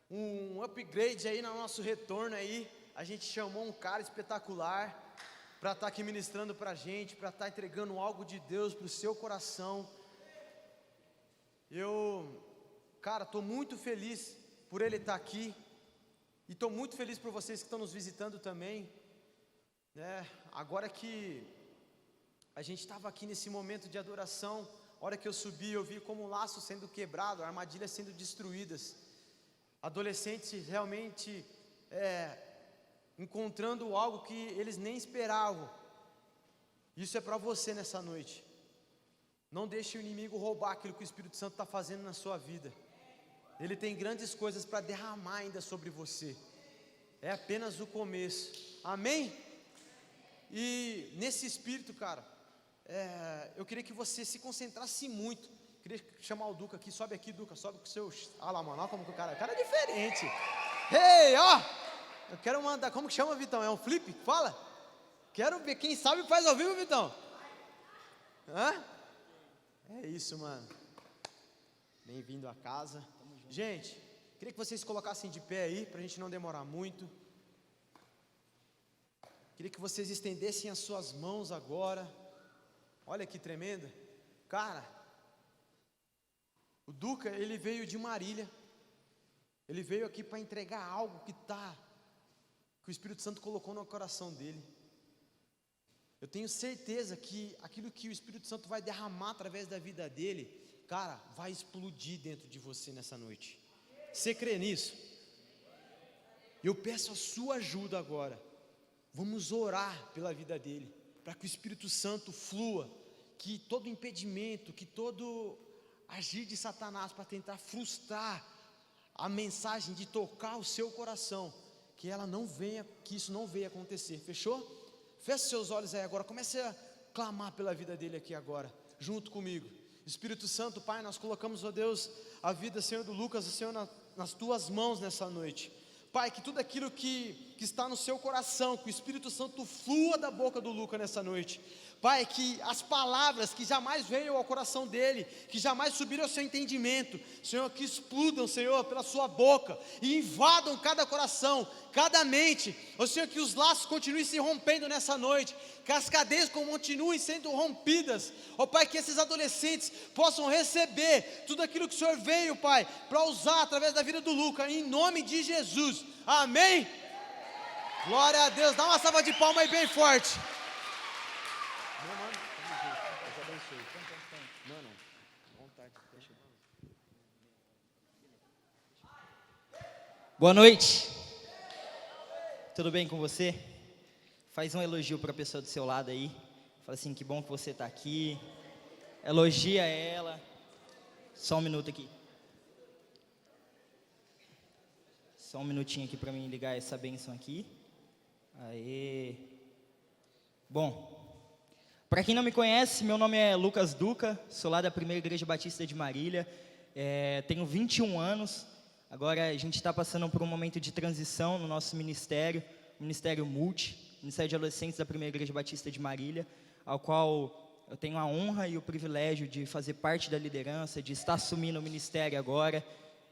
um upgrade aí no nosso retorno aí. A gente chamou um cara espetacular para estar aqui ministrando para a gente, para estar entregando algo de Deus para o seu coração. Cara, estou muito feliz por ele estar aqui, e estou muito feliz por vocês que estão nos visitando também, né? Agora que a gente estava aqui nesse momento de adoração, a hora que eu subi, eu vi como laços sendo quebrados, armadilhas sendo destruídas, adolescentes realmente encontrando algo que eles nem esperavam. Isso é para você nessa noite. Não deixe o inimigo roubar aquilo que o Espírito Santo está fazendo na sua vida. Ele tem grandes coisas para derramar ainda sobre você. É apenas o começo. Amém? E nesse espírito, cara, eu queria que você se concentrasse muito. Queria chamar o Duca aqui. Sobe aqui, Duca. Sobe com o seu... Ah lá, mano, olha como que o cara é diferente. Ei, ó. Eu quero mandar... Como que chama, Vitão? É um flip? Fala. Quero ver. Quem sabe faz ao vivo, Vitão. Hã? É isso, mano. Bem-vindo a casa. Gente, queria que vocês colocassem de pé aí, para a gente não demorar muito. Queria que vocês estendessem as suas mãos agora. Olha que tremenda. Cara, o Duca, ele veio de Marília. Ele veio aqui para entregar algo que o Espírito Santo colocou no coração dele. Eu tenho certeza que aquilo que o Espírito Santo vai derramar através da vida dele, cara, vai explodir dentro de você nessa noite. Você crê nisso? Eu peço a sua ajuda agora. Vamos orar pela vida dele, para que o Espírito Santo flua, que todo impedimento, que todo agir de Satanás para tentar frustrar a mensagem de tocar o seu coração, que isso não venha acontecer. Fechou? Feche seus olhos aí agora, comece a clamar pela vida dele aqui agora, junto comigo. Espírito Santo, Pai, nós colocamos, ó Deus, a vida, Senhor, do Lucas, Senhor, nas tuas mãos nessa noite. Pai, que tudo aquilo que está no seu coração, que o Espírito Santo flua da boca do Lucas nessa noite. Pai, que as palavras que jamais veio ao coração dele, que jamais subiram ao seu entendimento, Senhor, que explodam, Senhor, pela sua boca e invadam cada coração, cada mente. Ó Senhor, que os laços continuem se rompendo nessa noite, que as cadeias continuem sendo rompidas. Ó Pai, que esses adolescentes possam receber tudo aquilo que o Senhor veio, Pai, para usar através da vida do Lucas, em nome de Jesus. Amém? Glória a Deus. Dá uma salva de palmas aí bem forte. Meu mano, eu te abençoe. Não. Vontade, deixa eu... Boa noite. Tudo bem com você? Faz um elogio para a pessoa do seu lado aí. Fala assim, que bom que você está aqui. Elogia ela. Só um minuto aqui. Só um minutinho aqui para mim ligar essa bênção aqui. Aê. Bom, para quem não me conhece, meu nome é Lucas Duca, sou lá da Primeira Igreja Batista de Marília, tenho 21 anos, agora a gente está passando por um momento de transição no nosso ministério, Ministério Ministério de Adolescentes da Primeira Igreja Batista de Marília, ao qual eu tenho a honra e o privilégio de fazer parte da liderança, de estar assumindo o ministério agora,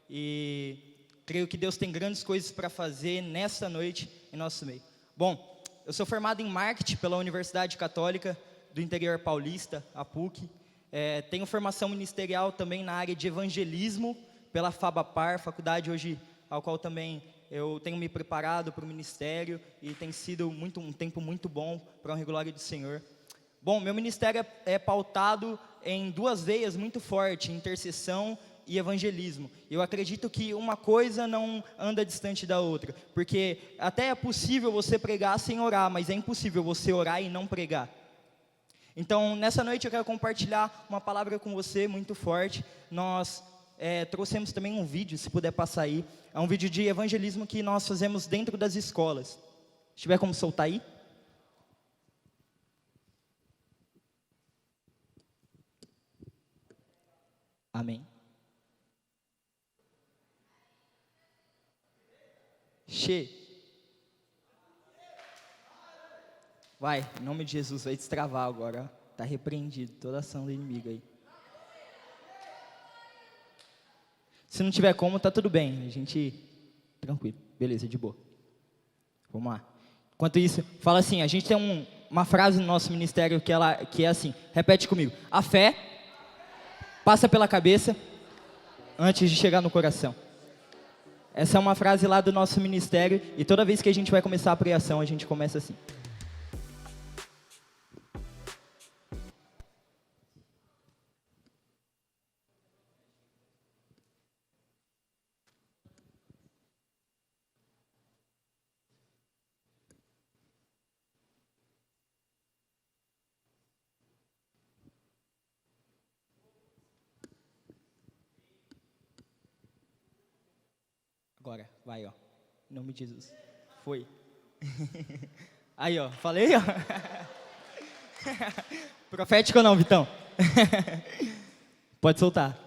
e creio que Deus tem grandes coisas para fazer nessa noite em nosso meio. Bom, eu sou formado em marketing pela Universidade Católica do Interior Paulista, a PUC. Tenho formação ministerial também na área de evangelismo pela FABAPAR, faculdade hoje ao qual também eu tenho me preparado para o ministério e tem sido um tempo muito bom para a honra e glória do Senhor. Bom, meu ministério é pautado em duas veias muito fortes, intercessão e evangelismo. Eu acredito que uma coisa não anda distante da outra, porque até é possível você pregar sem orar, mas é impossível você orar e não pregar. Então, nessa noite eu quero compartilhar uma palavra com você muito forte. Nós trouxemos também um vídeo, se puder passar aí. É um vídeo de evangelismo que nós fazemos dentro das escolas. Se tiver como soltar aí. Amém. Vai, em nome de Jesus, vai destravar agora. Está repreendido toda a ação do inimigo aí. Se não tiver como, tá tudo bem. A gente Tranquilo, beleza, de boa. Vamos lá. Enquanto isso, fala assim, a gente tem uma frase no nosso ministério que é assim, repete comigo. A fé passa pela cabeça antes de chegar no coração. Essa é uma frase lá do nosso ministério e toda vez que a gente vai começar a pregação, a gente começa assim. Agora, vai, ó. Em nome de Jesus. Foi. Aí, ó. Falei, ó. Profético ou não, Vitão? Pode soltar.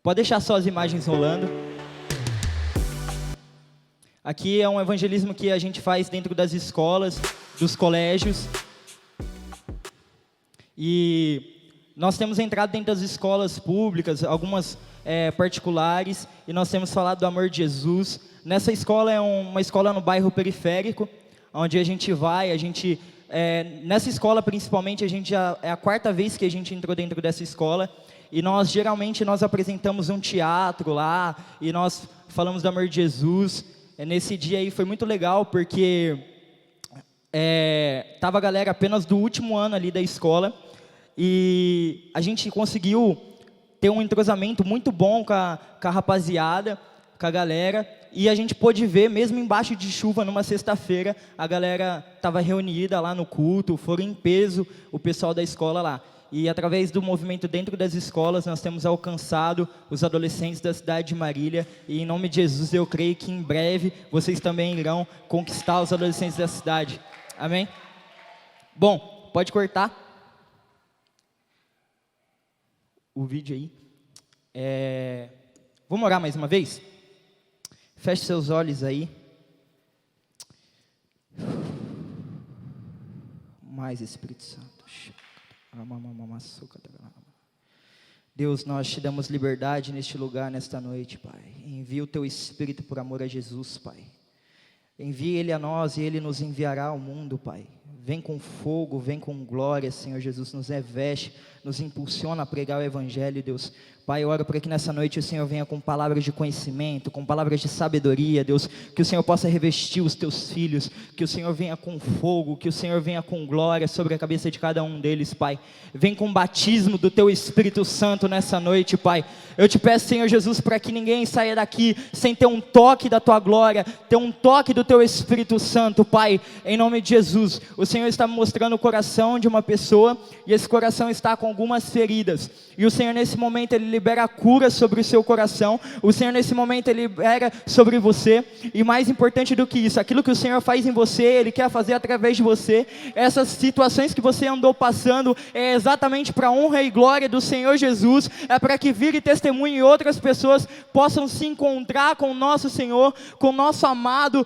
Pode deixar só as imagens rolando. Aqui é um evangelismo que a gente faz dentro das escolas, dos colégios. E nós temos entrado dentro das escolas públicas, algumas particulares, e nós temos falado do amor de Jesus. Nessa escola é uma escola no bairro periférico, onde a gente vai, nessa escola principalmente, é a 4ª vez que a gente entrou dentro dessa escola. E geralmente nós apresentamos um teatro lá, e nós falamos do amor de Jesus. Nesse dia aí foi muito legal, porque tava a galera apenas do último ano ali da escola, e a gente conseguiu ter um entrosamento muito bom com a rapaziada, com a galera, e a gente pôde ver, mesmo embaixo de chuva, numa sexta-feira, a galera estava reunida lá no culto, foram em peso o pessoal da escola lá. E através do movimento dentro das escolas, nós temos alcançado os adolescentes da cidade de Marília. E em nome de Jesus, eu creio que em breve vocês também irão conquistar os adolescentes da cidade. Amém? Bom, pode cortar o vídeo aí. Vamos orar mais uma vez? Feche seus olhos aí. Mais Espírito Santo. Deus, nós te damos liberdade neste lugar, nesta noite, Pai. Envia o teu Espírito por amor a Jesus, Pai. Envia Ele a nós e Ele nos enviará ao mundo, Pai. Vem com fogo, vem com glória, Senhor Jesus, nos reveste, nos impulsiona a pregar o Evangelho, Deus. Pai, eu oro para que nessa noite o Senhor venha com palavras de conhecimento, com palavras de sabedoria, Deus, que o Senhor possa revestir os teus filhos, que o Senhor venha com fogo, que o Senhor venha com glória sobre a cabeça de cada um deles, Pai. Vem com batismo do teu Espírito Santo nessa noite, Pai. Eu te peço, Senhor Jesus, para que ninguém saia daqui sem ter um toque da tua glória, ter um toque do teu Espírito Santo, Pai, em nome de Jesus. O Senhor está me mostrando o coração de uma pessoa, e esse coração está com algumas feridas, e o Senhor nesse momento, Ele libera a cura sobre o seu coração. O Senhor nesse momento, Ele libera sobre você, e mais importante do que isso, aquilo que o Senhor faz em você, Ele quer fazer através de você. Essas situações que você andou passando, é exatamente para a honra e glória do Senhor Jesus, é para que vire testemunho e outras pessoas possam se encontrar com o nosso Senhor, com o nosso amado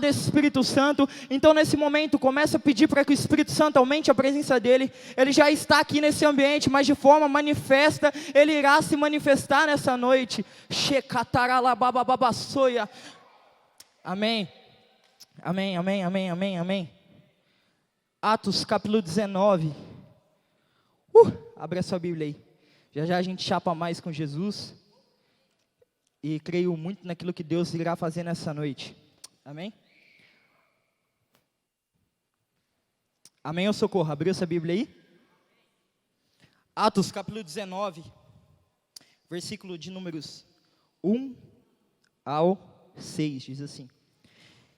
Espírito Santo. Então nesse momento, começa a pedir para que o Espírito Santo aumente a presença dEle. Ele já está aqui nesse ambiente, mas de forma manifesta, Ele irá se manifestar nessa noite. Amém. Amém, amém, amém, amém, amém. Atos capítulo 19. Abre a sua Bíblia aí. Já já a gente chapa mais com Jesus. E creio muito naquilo que Deus irá fazer nessa noite. Amém? Amém ou socorro? Abriu essa Bíblia aí? Atos capítulo 19, versículo de números 1 ao 6, diz assim: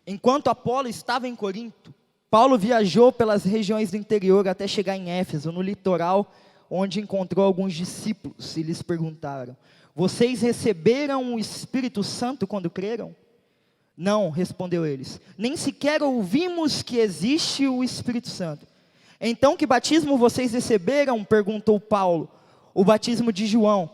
Enquanto Apolo estava em Corinto, Paulo viajou pelas regiões do interior até chegar em Éfeso, no litoral, onde encontrou alguns discípulos e lhes perguntaram: Vocês receberam o Espírito Santo quando creram? Não, respondeu eles, nem sequer ouvimos que existe o Espírito Santo. Então, que batismo vocês receberam? Perguntou Paulo. o batismo de João.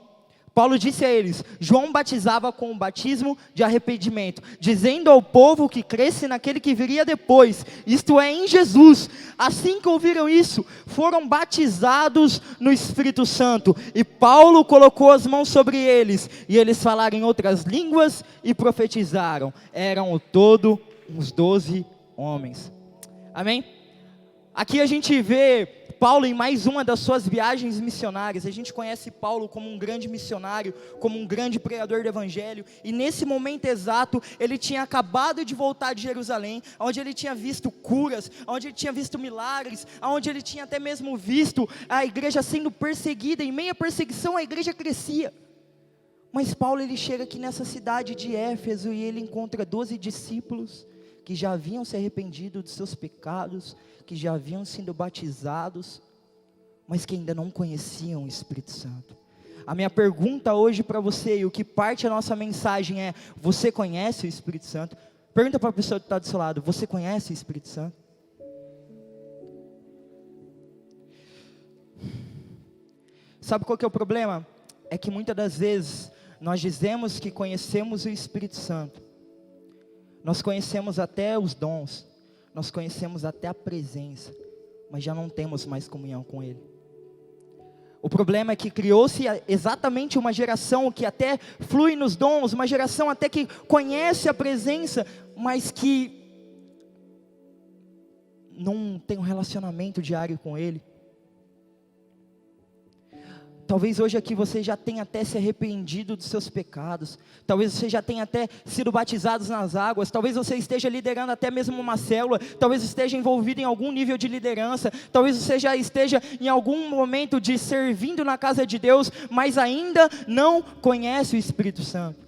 Paulo disse a eles: João batizava com o batismo de arrependimento, dizendo ao povo que cresce naquele que viria depois, isto é, em Jesus. Assim que ouviram isso, foram batizados no Espírito Santo, e Paulo colocou as mãos sobre eles, e eles falaram em outras línguas e profetizaram. Eram ao todo uns 12 homens. Amém? Aqui a gente vê Paulo em mais uma das suas viagens missionárias. A gente conhece Paulo como um grande missionário, como um grande pregador do evangelho, e nesse momento exato, ele tinha acabado de voltar de Jerusalém, onde ele tinha visto curas, onde ele tinha visto milagres, onde ele tinha até mesmo visto a igreja sendo perseguida. Em meio à perseguição a igreja crescia. Mas Paulo, ele chega aqui nessa cidade de Éfeso, e ele encontra 12 discípulos, que já haviam se arrependido dos seus pecados, que já haviam sido batizados, mas que ainda não conheciam o Espírito Santo. A minha pergunta hoje para você, e o que parte a nossa mensagem é: você conhece o Espírito Santo? Pergunta para a pessoa que está do seu lado: você conhece o Espírito Santo? Sabe qual que é o problema? É que muitas das vezes nós dizemos que conhecemos o Espírito Santo, nós conhecemos até os dons, nós conhecemos até a presença, mas já não temos mais comunhão com Ele. O problema é que criou-se exatamente uma geração que até flui nos dons, uma geração até que conhece a presença, mas que não tem um relacionamento diário com Ele. Talvez hoje aqui você já tenha até se arrependido dos seus pecados, talvez você já tenha até sido batizado nas águas, talvez você esteja liderando até mesmo uma célula, talvez esteja envolvido em algum nível de liderança, talvez você já esteja em algum momento de servindo na casa de Deus, mas ainda não conhece o Espírito Santo.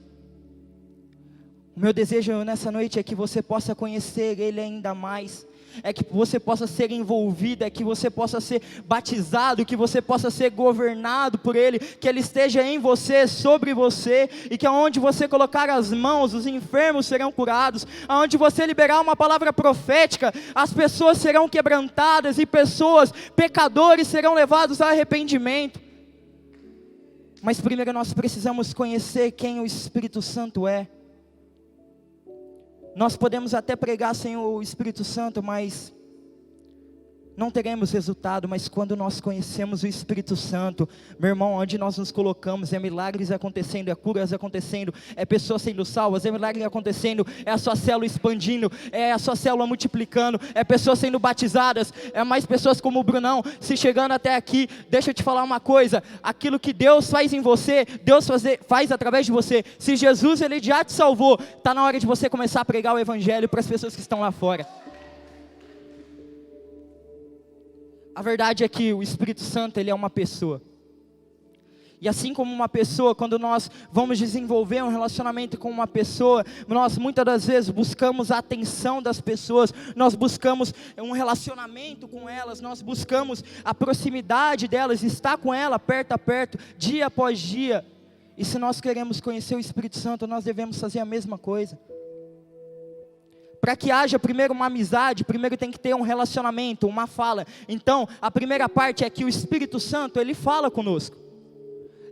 O meu desejo nessa noite é que você possa conhecer Ele ainda mais, é que você possa ser envolvido, é que você possa ser batizado, que você possa ser governado por Ele, que Ele esteja em você, sobre você, e que aonde você colocar as mãos, os enfermos serão curados, aonde você liberar uma palavra profética, as pessoas serão quebrantadas, e pessoas, pecadores, serão levados a arrependimento. Mas primeiro nós precisamos conhecer quem o Espírito Santo é. Nós podemos até pregar sem o Espírito Santo, mas não teremos resultado. Mas quando nós conhecemos o Espírito Santo, meu irmão, onde nós nos colocamos, é milagres acontecendo, é curas acontecendo, é pessoas sendo salvas, é milagres acontecendo, é a sua célula expandindo, é a sua célula multiplicando, é pessoas sendo batizadas, é mais pessoas como o Brunão se chegando até aqui. Deixa eu te falar uma coisa: aquilo que Deus faz em você, Deus faz através de você. Se Jesus, Ele já te salvou, está na hora de você começar a pregar o Evangelho para as pessoas que estão lá fora. A verdade é que o Espírito Santo, Ele é uma pessoa. E assim como uma pessoa, quando nós vamos desenvolver um relacionamento com uma pessoa, nós muitas das vezes buscamos a atenção das pessoas, nós buscamos um relacionamento com elas, nós buscamos a proximidade delas, estar com ela perto a perto, dia após dia. E se nós queremos conhecer o Espírito Santo, nós devemos fazer a mesma coisa. Para que haja primeiro uma amizade, primeiro tem que ter um relacionamento, uma fala. Então, a primeira parte é que o Espírito Santo, Ele fala conosco.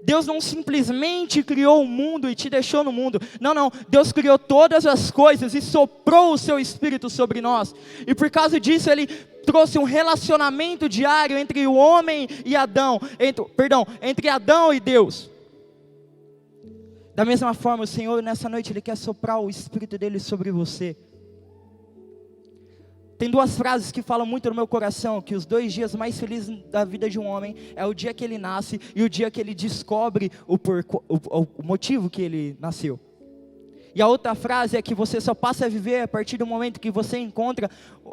Deus não simplesmente criou o mundo e te deixou no mundo. Não. Deus criou todas as coisas e soprou o seu Espírito sobre nós. E por causa disso, Ele trouxe um relacionamento diário entre o homem e Adão. Entre Adão e Deus. Da mesma forma, o Senhor, nessa noite, Ele quer soprar o Espírito dEle sobre você. Tem duas frases que falam muito no meu coração, que os 2 dias mais felizes da vida de um homem é o dia que ele nasce e o dia que ele descobre o motivo que ele nasceu. E a outra frase é que você só passa a viver a partir do momento que você encontra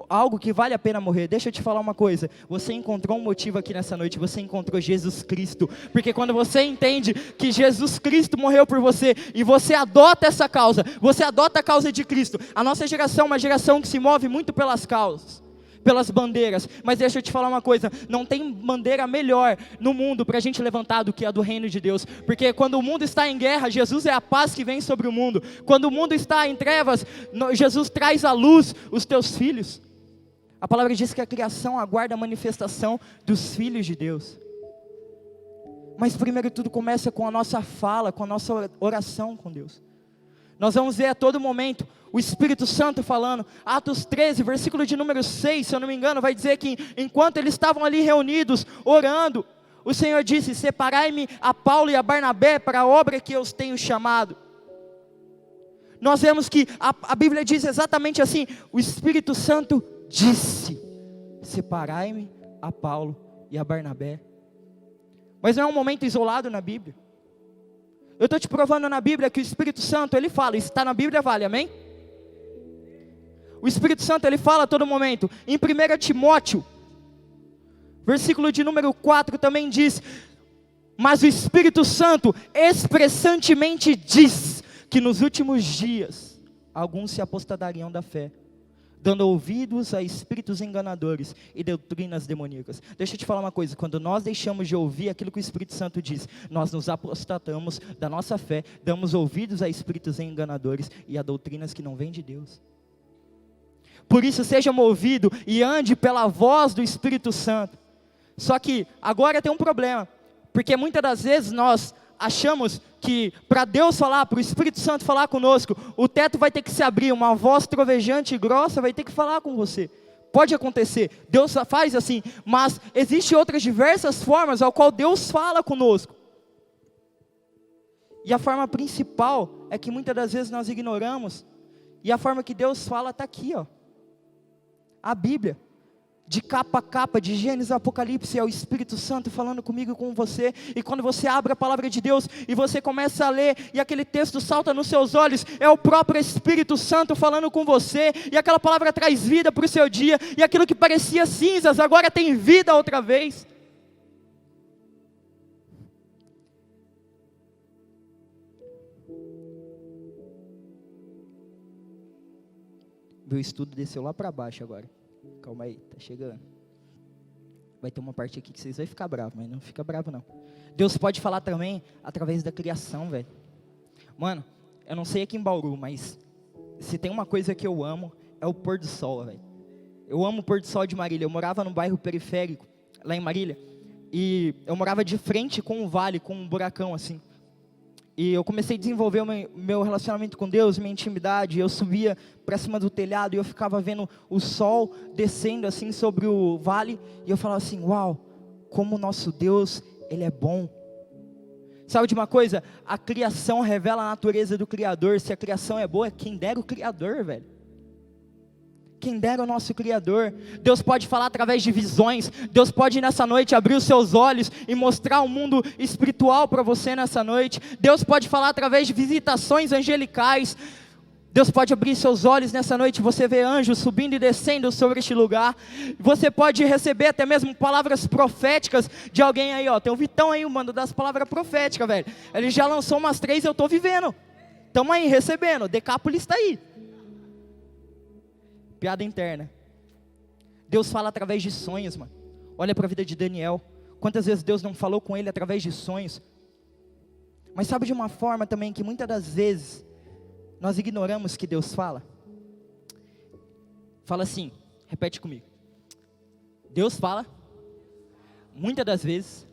algo que vale a pena morrer. Deixa eu te falar uma coisa, você encontrou um motivo aqui nessa noite, você encontrou Jesus Cristo, porque quando você entende que Jesus Cristo morreu por você, e você adota essa causa, você adota a causa de Cristo. A nossa geração é uma geração que se move muito pelas causas, pelas bandeiras, mas deixa eu te falar uma coisa, não tem bandeira melhor no mundo para a gente levantar do que a do reino de Deus, porque quando o mundo está em guerra, Jesus é a paz que vem sobre o mundo. Quando o mundo está em trevas, Jesus traz à luz os teus filhos. A palavra diz que a criação aguarda a manifestação dos filhos de Deus. Mas primeiro tudo começa com a nossa fala, com a nossa oração com Deus. Nós vamos ver a todo momento o Espírito Santo falando. Atos 13, versículo de número 6, se eu não me engano, vai dizer que enquanto eles estavam ali reunidos, orando, o Senhor disse: separai-me a Paulo e a Barnabé para a obra que eu os tenho chamado. Nós vemos que a Bíblia diz exatamente assim: o Espírito Santo disse: separai-me a Paulo e a Barnabé. Mas não é um momento isolado na Bíblia. Eu estou te provando na Bíblia que o Espírito Santo, ele fala, isso está na Bíblia, vale, amém? O Espírito Santo, ele fala a todo momento. Em 1 Timóteo, versículo de número 4 também diz: mas o Espírito Santo expressantemente diz que nos últimos dias alguns se apostatariam da fé, dando ouvidos a espíritos enganadores e doutrinas demoníacas. Deixa eu te falar uma coisa: quando nós deixamos de ouvir aquilo que o Espírito Santo diz, nós nos apostatamos da nossa fé, damos ouvidos a espíritos enganadores e a doutrinas que não vêm de Deus. Por isso, seja movido e ande pela voz do Espírito Santo. Só que agora tem um problema, porque muitas das vezes nós achamos que para Deus falar, para o Espírito Santo falar conosco, o teto vai ter que se abrir, uma voz trovejante e grossa vai ter que falar com você. Pode acontecer, Deus faz assim, mas existem outras diversas formas ao qual Deus fala conosco. E a forma principal é que muitas das vezes nós ignoramos, e a forma que Deus fala está aqui, ó. A Bíblia, de capa a capa, de Gênesis a Apocalipse, é o Espírito Santo falando comigo e com você. E quando você abre a palavra de Deus e você começa a ler, e aquele texto salta nos seus olhos, é o próprio Espírito Santo falando com você, e aquela palavra traz vida para o seu dia, e aquilo que parecia cinzas, agora tem vida outra vez. Meu estudo desceu lá para baixo agora. Calma aí, tá chegando. Vai ter uma parte aqui que vocês vão ficar bravos, mas não fica bravo não. Deus pode falar também através da criação, velho. Mano, eu não sei aqui em Bauru, mas se tem uma coisa que eu amo, é o pôr do sol, velho. Eu amo o pôr do sol de Marília. Eu morava num bairro periférico, lá em Marília, e eu morava de frente com um vale, com um buracão assim. E eu comecei a desenvolver o meu relacionamento com Deus, minha intimidade. Eu subia para cima do telhado e eu ficava vendo o sol descendo assim sobre o vale. E eu falava assim: uau, como o nosso Deus, Ele é bom. Sabe de uma coisa? A criação revela a natureza do Criador. Se a criação é boa, quem dera o Criador, velho. Quem dera o nosso Criador. Deus pode falar através de visões. Deus pode nessa noite abrir os seus olhos e mostrar o mundo espiritual para você nessa noite. Deus pode falar através de visitações angelicais. Deus pode abrir seus olhos nessa noite e você vê anjos subindo e descendo sobre este lugar. Você pode receber até mesmo palavras proféticas de alguém aí, ó. Tem um Vitão aí, mano, das palavras proféticas, velho. Ele já lançou umas 3, eu estou vivendo. Estamos aí, recebendo. Decápolis está aí. Piada interna. Deus fala através de sonhos, mano. Olha para a vida de Daniel. Quantas vezes Deus não falou com ele através de sonhos? Mas sabe de uma forma também que muitas das vezes nós ignoramos que Deus fala? Fala assim, repete comigo. Deus fala, muitas das vezes,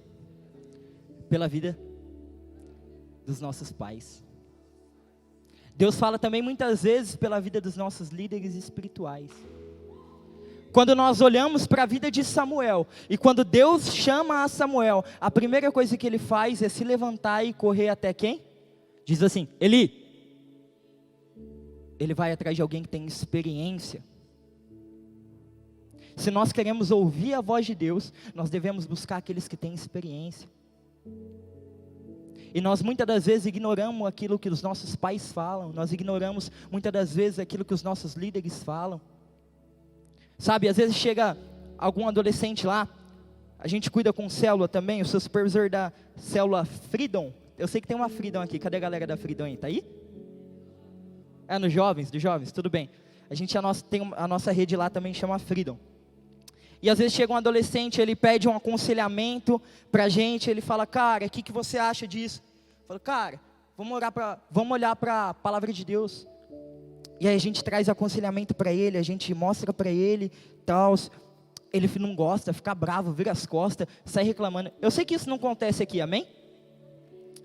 pela vida dos nossos pais. Deus fala também muitas vezes pela vida dos nossos líderes espirituais. Quando nós olhamos para a vida de Samuel, e quando Deus chama a Samuel, a primeira coisa que ele faz é se levantar e correr até quem? Diz assim, Eli. Ele vai atrás de alguém que tem experiência. Se nós queremos ouvir a voz de Deus, nós devemos buscar aqueles que têm experiência. E nós muitas das vezes ignoramos aquilo que os nossos pais falam. Nós ignoramos muitas das vezes aquilo que os nossos líderes falam. Sabe, às vezes chega algum adolescente lá. A gente cuida com célula também. Eu sou supervisor da célula Freedom. Eu sei que tem uma Freedom aqui. Cadê a galera da Freedom aí? Tá aí? É, dos jovens, tudo bem. Tem a nossa rede lá também, chama Freedom. E às vezes chega um adolescente, ele pede um aconselhamento pra gente, ele fala, cara, o que você acha disso? Eu falo, cara, vamos olhar para a palavra de Deus. E aí a gente traz aconselhamento para ele, a gente mostra para ele, tal. Ele não gosta, fica bravo, vira as costas, sai reclamando. Eu sei que isso não acontece aqui, amém?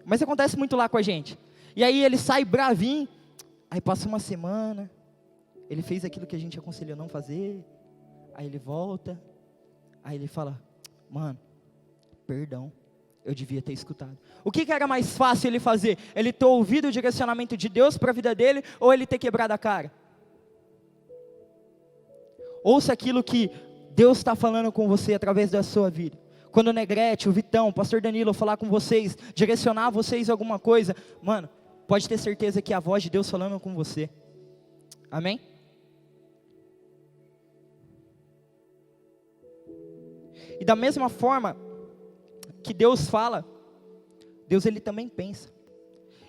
Mas acontece muito lá com a gente. E aí ele sai bravinho, aí passa uma semana, ele fez aquilo que a gente aconselhou não fazer, aí ele volta, aí ele fala, mano, perdão, eu devia ter escutado. O que era mais fácil ele fazer? Ele ter ouvido o direcionamento de Deus para a vida dele, ou ele ter quebrado a cara? Ouça aquilo que Deus está falando com você através da sua vida. Quando o Negrete, o Vitão, o pastor Danilo falar com vocês, direcionar vocês alguma coisa, mano, pode ter certeza que é a voz de Deus falando com você. Amém? E da mesma forma que Deus fala, Deus ele também pensa.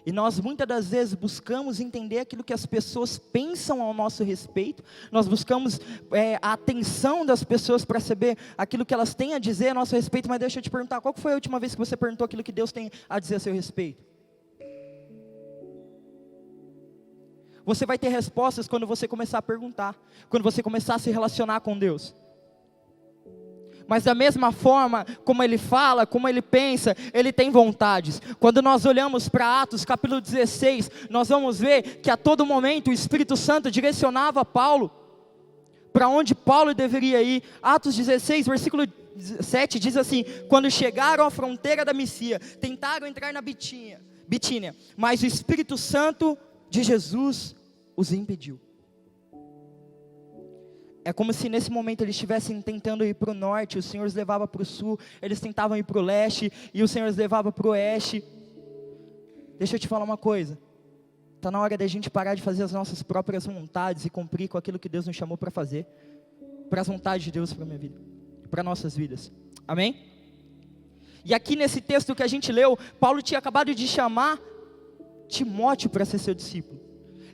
E nós muitas das vezes buscamos entender aquilo que as pessoas pensam ao nosso respeito. Nós buscamos a atenção das pessoas para saber aquilo que elas têm a dizer a nosso respeito. Mas deixa eu te perguntar, qual foi a última vez que você perguntou aquilo que Deus tem a dizer a seu respeito? Você vai ter respostas quando você começar a perguntar, quando você começar a se relacionar com Deus. Mas da mesma forma como ele fala, como ele pensa, ele tem vontades. Quando nós olhamos para Atos capítulo 16, nós vamos ver que a todo momento o Espírito Santo direcionava Paulo para onde Paulo deveria ir. Atos 16, versículo 7 diz assim: quando chegaram à fronteira da Mísia, tentaram entrar na Bitínia, mas o Espírito Santo de Jesus os impediu. É como se nesse momento eles estivessem tentando ir para o norte, o Senhor os levava para o sul, eles tentavam ir para o leste, e o Senhor os levava para o oeste. Deixa eu te falar uma coisa, está na hora da gente parar de fazer as nossas próprias vontades e cumprir com aquilo que Deus nos chamou para fazer, para as vontades de Deus para a minha vida, para nossas vidas, amém? E aqui nesse texto que a gente leu, Paulo tinha acabado de chamar Timóteo para ser seu discípulo.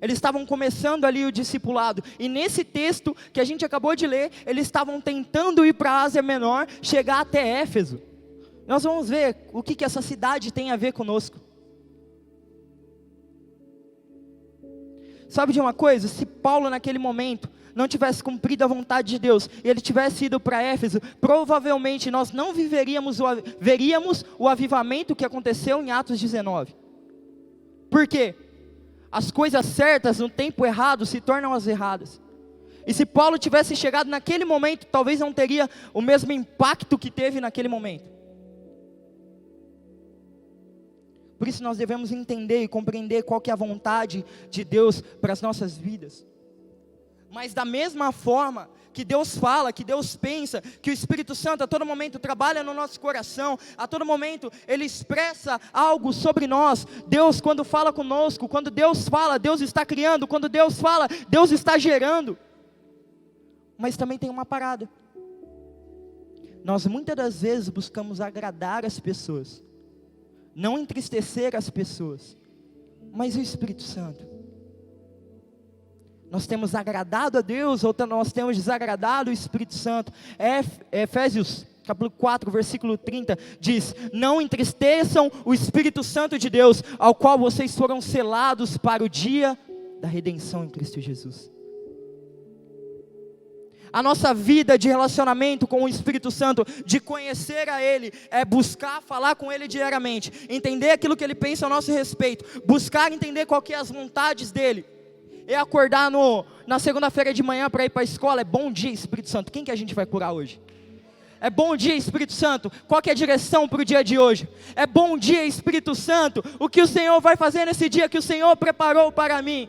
Eles estavam começando ali o discipulado, e nesse texto que a gente acabou de ler, eles estavam tentando ir para a Ásia Menor, chegar até Éfeso. Nós vamos ver o que essa cidade tem a ver conosco. Sabe de uma coisa? Se Paulo naquele momento não tivesse cumprido a vontade de Deus, e ele tivesse ido para Éfeso, provavelmente nós não veríamos o avivamento que aconteceu em Atos 19. Por quê? As coisas certas no tempo errado se tornam as erradas. E se Paulo tivesse chegado naquele momento, talvez não teria o mesmo impacto que teve naquele momento. Por isso nós devemos entender e compreender qual que é a vontade de Deus para as nossas vidas. Mas da mesma forma que Deus fala, que Deus pensa, que o Espírito Santo a todo momento trabalha no nosso coração, a todo momento Ele expressa algo sobre nós. Deus, quando fala conosco, quando Deus fala, Deus está criando, quando Deus fala, Deus está gerando. Mas também tem uma parada. Nós muitas das vezes buscamos agradar as pessoas, não entristecer as pessoas, mas o Espírito Santo? Nós temos agradado a Deus ou nós temos desagradado o Espírito Santo? Efésios capítulo 4, versículo 30 diz: não entristeçam o Espírito Santo de Deus, ao qual vocês foram selados para o dia da redenção em Cristo Jesus. A nossa vida de relacionamento com o Espírito Santo, de conhecer a Ele, é buscar falar com Ele diariamente, entender aquilo que Ele pensa a nosso respeito, buscar entender qual que é as vontades dEle. É acordar na segunda-feira de manhã para ir para a escola, é bom dia Espírito Santo, quem que a gente vai curar hoje? É bom dia Espírito Santo, qual que é a direção para o dia de hoje? É bom dia Espírito Santo, o que o Senhor vai fazer nesse dia que o Senhor preparou para mim?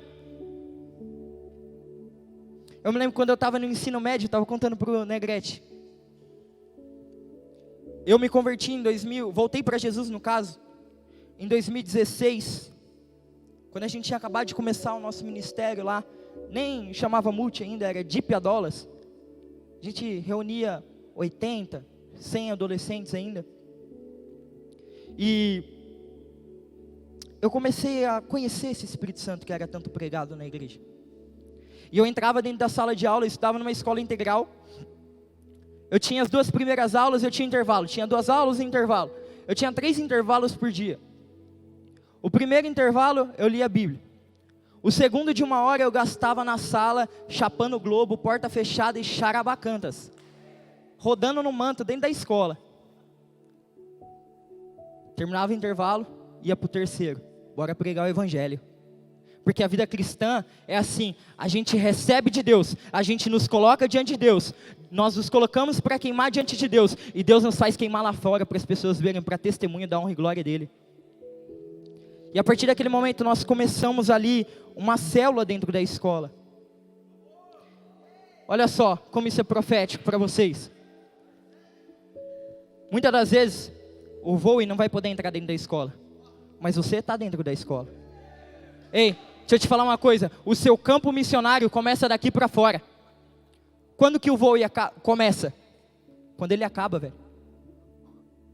Eu me lembro quando eu estava no ensino médio, estava contando para o Negrete. Eu me converti em 2000, voltei para Jesus no caso, em 2016, quando a gente tinha acabado de começar o nosso ministério lá, nem chamava multi ainda, era Deep Adolas. A gente reunia 80, 100 adolescentes ainda. E eu comecei a conhecer esse Espírito Santo que era tanto pregado na igreja. E eu entrava dentro da sala de aula, eu estudava numa escola integral. Eu tinha as 2 primeiras aulas, eu tinha intervalo. Tinha 2 aulas e intervalo. Eu tinha 3 intervalos por dia. O primeiro intervalo, eu lia a Bíblia. O segundo de 1 hora, eu gastava na sala, chapando o globo, porta fechada e charabacantas. Rodando no manto dentro da escola. Terminava o intervalo, ia para o terceiro. Bora pregar o evangelho. Porque a vida cristã é assim, a gente recebe de Deus, a gente nos coloca diante de Deus, nós nos colocamos para queimar diante de Deus, e Deus nos faz queimar lá fora para as pessoas verem, para testemunho da honra e glória dEle. E a partir daquele momento nós começamos ali uma célula dentro da escola. Olha só como isso é profético para vocês. Muitas das vezes o Voe não vai poder entrar dentro da escola, mas você está dentro da escola. Ei, deixa eu te falar uma coisa, o seu campo missionário começa daqui para fora. Quando que o Voe começa? Quando ele acaba, velho.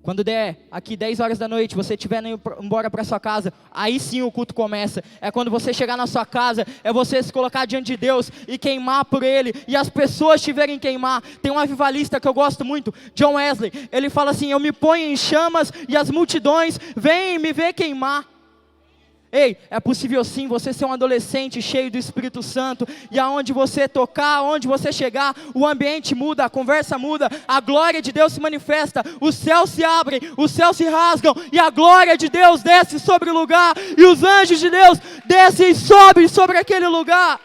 Quando der aqui 10 horas da noite, você estiver indo embora para sua casa, aí sim o culto começa. É quando você chegar na sua casa, é você se colocar diante de Deus e queimar por Ele, e as pessoas te verem queimar. Tem um avivalista que eu gosto muito, John Wesley, ele fala assim, eu me ponho em chamas e as multidões vêm me ver queimar. Ei, é possível sim você ser um adolescente cheio do Espírito Santo, e aonde você tocar, aonde você chegar, o ambiente muda, a conversa muda, a glória de Deus se manifesta, os céus se abrem, os céus se rasgam, e a glória de Deus desce sobre o lugar, e os anjos de Deus descem e sobem sobre aquele lugar.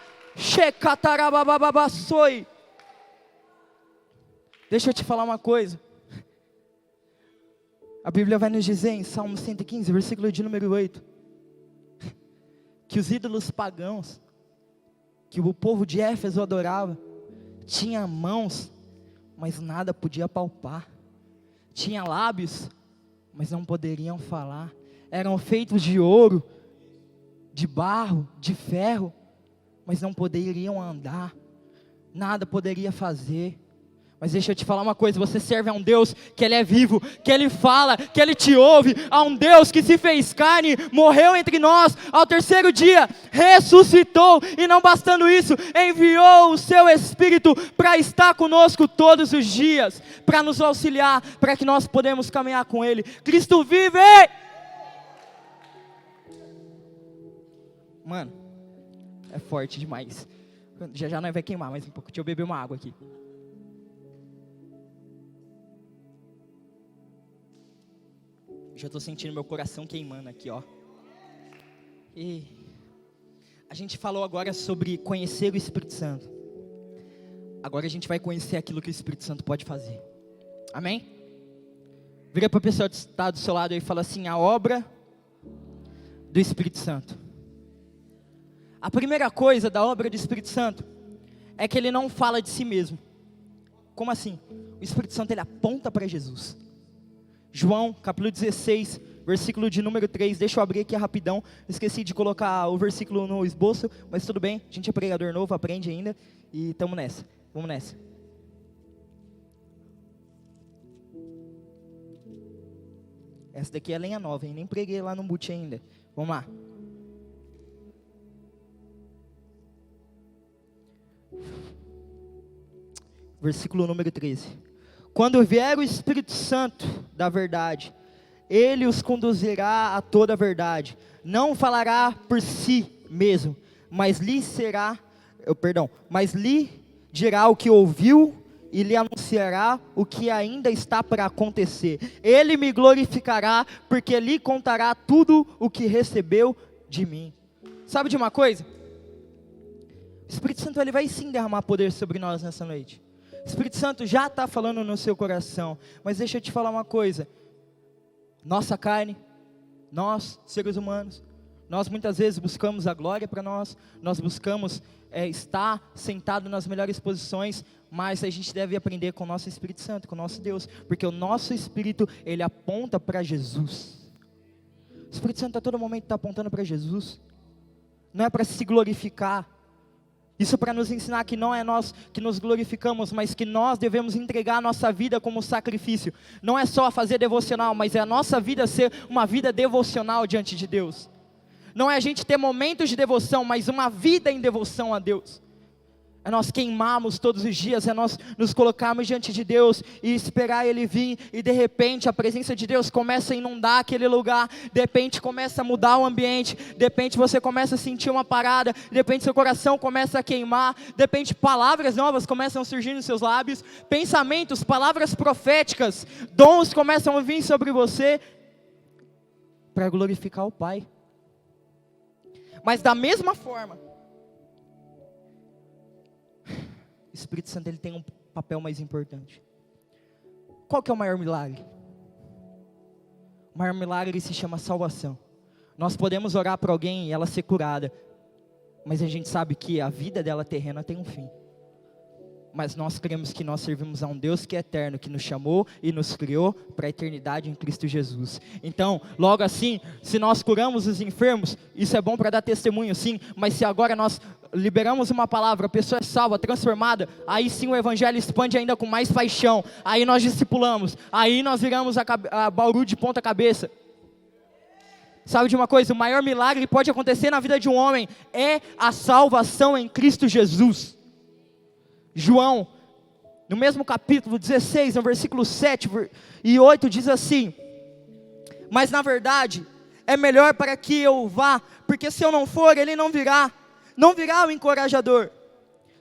Deixa eu te falar uma coisa. A Bíblia vai nos dizer em Salmo 115, versículo de número 8, que os ídolos pagãos, que o povo de Éfeso adorava, tinha mãos, mas nada podia palpar, tinha lábios, mas não poderiam falar, eram feitos de ouro, de barro, de ferro, mas não poderiam andar, nada poderia fazer. Mas deixa eu te falar uma coisa, você serve a um Deus que Ele é vivo, que Ele fala, que Ele te ouve, a um Deus que se fez carne, morreu entre nós, ao terceiro dia, ressuscitou, e não bastando isso, enviou o seu Espírito para estar conosco todos os dias, para nos auxiliar, para que nós podemos caminhar com Ele. Cristo vive! Mano, é forte demais. Já nós vai queimar mais um pouco, deixa eu beber uma água aqui. Já estou sentindo meu coração queimando aqui, ó. E a gente falou agora sobre conhecer o Espírito Santo. Agora a gente vai conhecer aquilo que o Espírito Santo pode fazer. Amém? Vira para a pessoa que está do seu lado e fala assim, a obra do Espírito Santo. A primeira coisa da obra do Espírito Santo é que ele não fala de si mesmo. Como assim? O Espírito Santo ele aponta para Jesus. João, capítulo 16, versículo de número 3, deixa eu abrir aqui rapidão, esqueci de colocar o versículo no esboço, mas tudo bem, a gente é pregador novo, aprende ainda, e estamos nessa, vamos nessa. Essa daqui é lenha nova, hein? Nem preguei lá no boot ainda, vamos lá. Versículo número 13. Quando vier o Espírito Santo da verdade, Ele os conduzirá a toda a verdade. Não falará por si mesmo, mas lhe dirá o que ouviu e lhe anunciará o que ainda está para acontecer. Ele me glorificará, porque lhe contará tudo o que recebeu de mim. Sabe de uma coisa? O Espírito Santo ele vai sim derramar poder sobre nós nessa noite. O Espírito Santo já está falando no seu coração, mas deixa eu te falar uma coisa, nossa carne, nós, seres humanos, nós muitas vezes buscamos a glória para nós buscamos estar sentado nas melhores posições, mas a gente deve aprender com o nosso Espírito Santo, com o nosso Deus, porque o nosso Espírito, ele aponta para Jesus. O Espírito Santo a todo momento está apontando para Jesus, não é para se glorificar. Isso para nos ensinar que não é nós que nos glorificamos, mas que nós devemos entregar a nossa vida como sacrifício. Não é só fazer devocional, mas é a nossa vida ser uma vida devocional diante de Deus. Não é a gente ter momentos de devoção, mas uma vida em devoção a Deus. É nós queimarmos todos os dias, é nós nos colocarmos diante de Deus e esperar Ele vir, e de repente a presença de Deus começa a inundar aquele lugar, de repente começa a mudar o ambiente, de repente você começa a sentir uma parada, de repente seu coração começa a queimar, de repente palavras novas começam a surgir nos seus lábios, pensamentos, palavras proféticas, dons começam a vir sobre você. para glorificar o Pai. Mas da mesma forma, o Espírito Santo ele tem um papel mais importante. Qual que é o maior milagre? O maior milagre se chama salvação. Nós podemos orar para alguém e ela ser curada, mas a gente sabe que a vida dela terrena tem um fim. Mas nós cremos que nós servimos a um Deus que é eterno, que nos chamou e nos criou para a eternidade em Cristo Jesus. Então, logo assim, se nós curamos os enfermos, isso é bom para dar testemunho, sim, mas se agora nós liberamos uma palavra, a pessoa é salva, transformada, aí sim o evangelho expande ainda com mais paixão, aí nós discipulamos, aí nós viramos a Bauru de ponta cabeça. Sabe de uma coisa? O maior milagre que pode acontecer na vida de um homem é a salvação em Cristo Jesus. João, no mesmo capítulo 16, no versículo 7 e 8, diz assim: mas na verdade, é melhor para que eu vá, porque se eu não for, ele não virá o encorajador.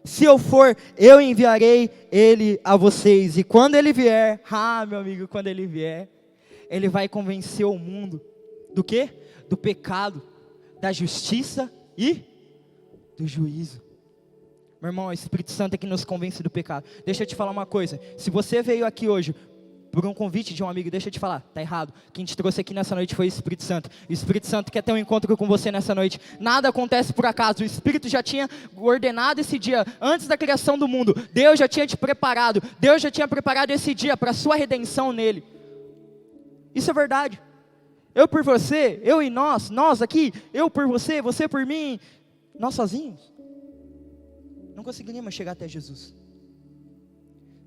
Se eu for, eu enviarei ele a vocês, e quando ele vier, meu amigo, quando ele vier, ele vai convencer o mundo, do quê? Do pecado, da justiça e do juízo. Meu irmão, o Espírito Santo é que nos convence do pecado. Deixa eu te falar uma coisa, se você veio aqui hoje por um convite de um amigo, deixa eu te falar, tá errado. Quem te trouxe aqui nessa noite foi o Espírito Santo. O Espírito Santo quer ter um encontro com você nessa noite. Nada acontece por acaso. O Espírito já tinha ordenado esse dia, antes da criação do mundo. Deus já tinha te preparado. Deus já tinha preparado esse dia para a sua redenção nele. Isso é verdade. Eu por você, eu e nós aqui, eu por você, você por mim, nós sozinhos não conseguiríamos chegar até Jesus.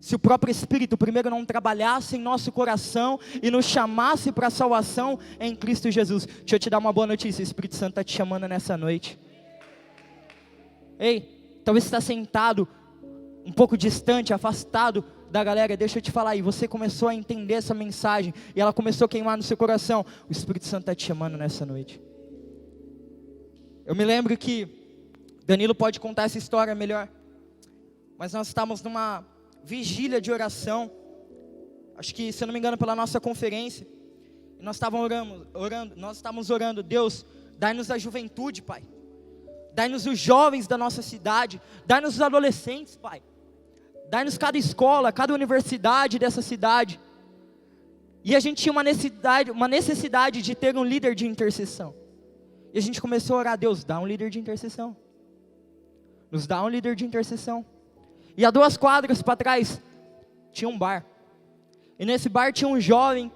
Se o próprio Espírito primeiro não trabalhasse em nosso coração e nos chamasse para a salvação em Cristo Jesus. Deixa eu te dar uma boa notícia, o Espírito Santo está te chamando nessa noite. Ei, talvez você está sentado um pouco distante, afastado da galera, deixa eu te falar aí, você começou a entender essa mensagem e ela começou a queimar no seu coração. O Espírito Santo está te chamando nessa noite. Eu me lembro que Danilo pode contar essa história melhor, mas nós estávamos numa vigília de oração, acho que, se eu não me engano, pela nossa conferência, e nós estávamos orando, Deus, dai-nos a juventude, Pai, dai-nos os jovens da nossa cidade, dai-nos os adolescentes, Pai, dai-nos cada escola, cada universidade dessa cidade, e a gente tinha uma necessidade de ter um líder de intercessão, e a gente começou a orar, Deus, dá um líder de intercessão, nos dá um líder de intercessão. E a 2 quadras para trás tinha um bar. E nesse bar tinha um jovem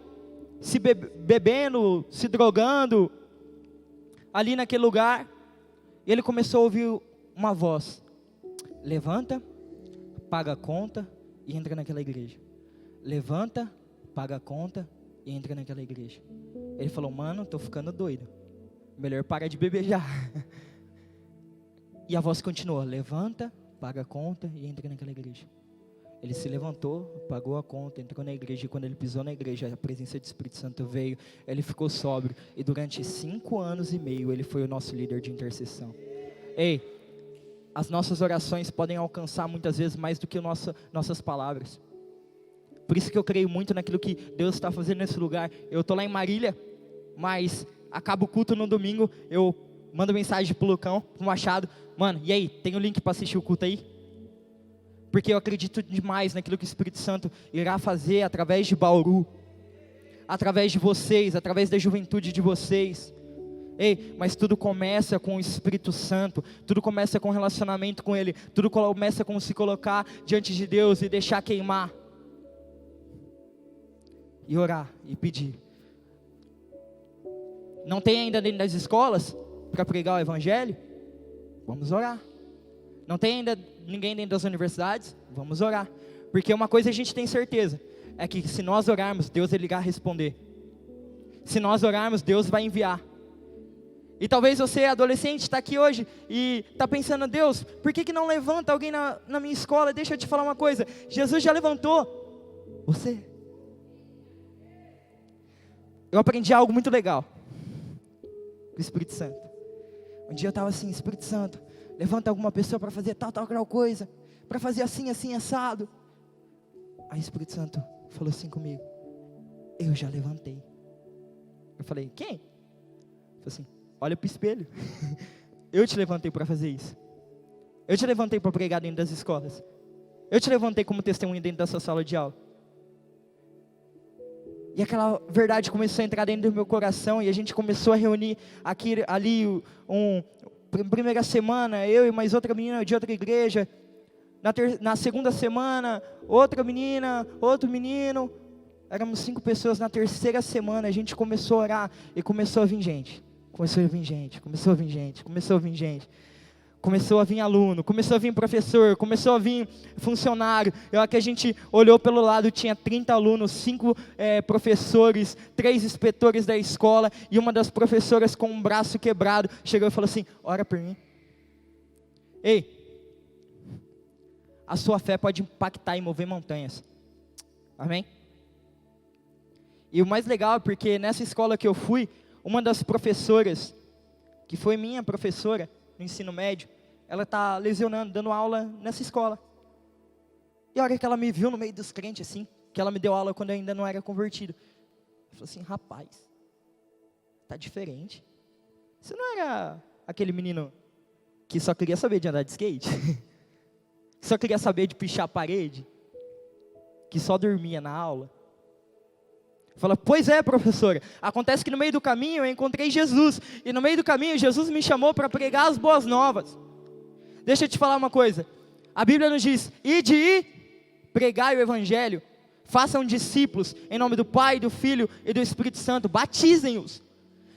se bebendo, se drogando ali naquele lugar. E ele começou a ouvir uma voz: levanta, paga a conta e entra naquela igreja. Levanta, paga a conta e entra naquela igreja. Ele falou: mano, tô ficando doido, melhor parar de beber já. E a voz continuou: levanta, paga a conta e entra naquela igreja. Ele se levantou, pagou a conta, entrou na igreja. E quando ele pisou na igreja, a presença do Espírito Santo veio. Ele ficou sóbrio. E durante 5 anos e meio, ele foi o nosso líder de intercessão. Ei, as nossas orações podem alcançar muitas vezes mais do que nossas palavras. Por isso que eu creio muito naquilo que Deus está fazendo nesse lugar. Eu estou lá em Marília, mas acaba o culto no domingo, eu mando mensagem pro Lucão, pro Machado: mano, e aí, tem o link para assistir o culto aí? Porque eu acredito demais naquilo que o Espírito Santo irá fazer através de Bauru, através de vocês, através da juventude de vocês. Ei, mas tudo começa com o Espírito Santo, tudo começa com relacionamento com Ele, tudo começa com se colocar diante de Deus e deixar queimar, e orar, e pedir. Não tem ainda dentro das escolas para pregar o Evangelho? Vamos orar. Não tem ainda ninguém dentro das universidades? Vamos orar. Porque uma coisa a gente tem certeza, é que se nós orarmos, Deus ele irá responder. Se nós orarmos, Deus vai enviar. E talvez você, adolescente, está aqui hoje e está pensando: Deus, por que não levanta alguém na minha escola? Deixa eu te falar uma coisa, Jesus já levantou você. Eu aprendi algo muito legal com o Espírito Santo. Um dia eu estava assim: Espírito Santo, levanta alguma pessoa para fazer tal coisa, para fazer assim, assado. Aí o Espírito Santo falou assim comigo: eu já levantei. Eu falei: quem? Falei assim, olha para o espelho. Eu te levantei para fazer isso. Eu te levantei para pregar dentro das escolas. Eu te levantei como testemunha dentro dessa sala de aula. E aquela verdade começou a entrar dentro do meu coração, e a gente começou a reunir aqui, ali, primeira semana, eu e mais outra menina de outra igreja. Na segunda semana, outra menina, outro menino. Éramos 5 pessoas. Na terceira semana, a gente começou a orar, e começou a vir gente. Começou a vir gente, começou a vir gente, começou a vir gente. Começou a vir aluno, começou a vir professor, começou a vir funcionário. E a hora que a gente olhou pelo lado, tinha 30 alunos, 5 professores, 3 inspetores da escola, e uma das professoras com um braço quebrado, chegou e falou assim, ora por mim. Ei, a sua fé pode impactar e mover montanhas. Amém? E o mais legal é porque nessa escola que eu fui, uma das professoras, que foi minha professora, no ensino médio, ela está lecionando, dando aula nessa escola. E a hora que ela me viu no meio dos crentes, assim, que ela me deu aula quando eu ainda não era convertido, eu falei assim, rapaz, tá diferente. Você não era aquele menino que só queria saber de andar de skate? Que só queria saber de pichar a parede? Que só dormia na aula? Fala, pois é, professora, acontece que no meio do caminho eu encontrei Jesus, e no meio do caminho Jesus me chamou para pregar as boas novas. Deixa eu te falar uma coisa, a Bíblia nos diz, ide e pregai o evangelho, façam discípulos, em nome do Pai, do Filho e do Espírito Santo, batizem-os.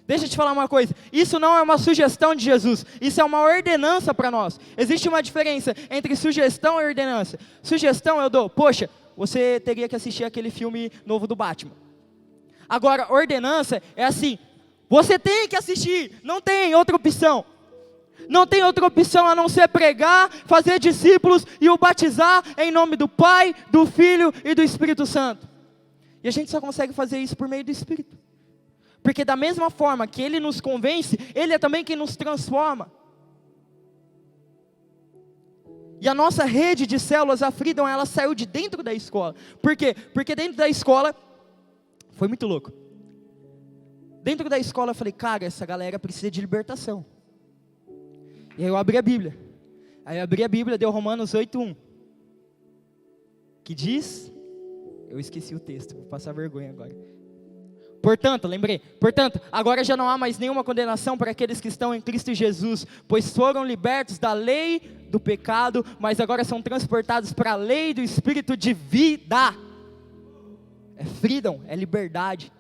Deixa eu te falar uma coisa, isso não é uma sugestão de Jesus, isso é uma ordenança para nós. Existe uma diferença entre sugestão e ordenança. Sugestão eu dou, poxa, você teria que assistir aquele filme novo do Batman. Agora, ordenança é assim, você tem que assistir, não tem outra opção. Não tem outra opção a não ser pregar, fazer discípulos e o batizar em nome do Pai, do Filho e do Espírito Santo. E a gente só consegue fazer isso por meio do Espírito. Porque da mesma forma que Ele nos convence, Ele é também quem nos transforma. E a nossa rede de células, a Freedom, ela saiu de dentro da escola. Por quê? Porque dentro da escola, foi muito louco. Dentro da escola eu falei, cara, essa galera precisa de libertação. E aí eu abri a Bíblia. Aí eu abri a Bíblia, deu Romanos 8:1. Que diz, eu esqueci o texto, vou passar vergonha agora. Portanto, lembrei, portanto, agora já não há mais nenhuma condenação para aqueles que estão em Cristo Jesus, pois foram libertos da lei do pecado, mas agora são transportados para a lei do Espírito de vida. É freedom, é liberdade.